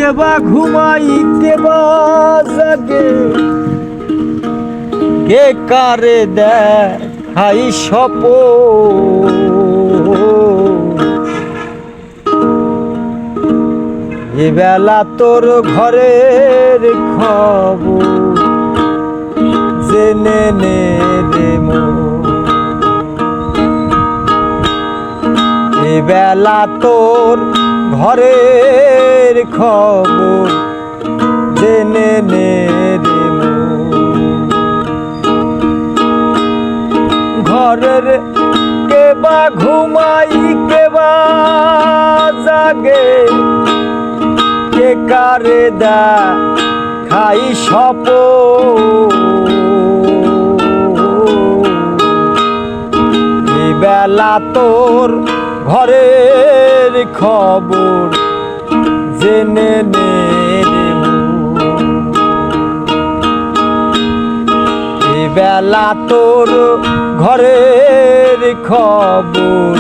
কেবা ঘুমাই কেবা জাগে, কে কারে দেখাই স্বপন। এবেলা তোর ঘরের খবর জেনে নে রে মন। এবেলা তোর ঘরের খবর জেনে নে রে মন। ঘরের কেবা ঘুমাই কেবা জাগে, কে কারে দেখাই স্বপন। বেলা তোর ঘরের খবর জেনে নে রে মন। বেলা তোর ঘরের খবর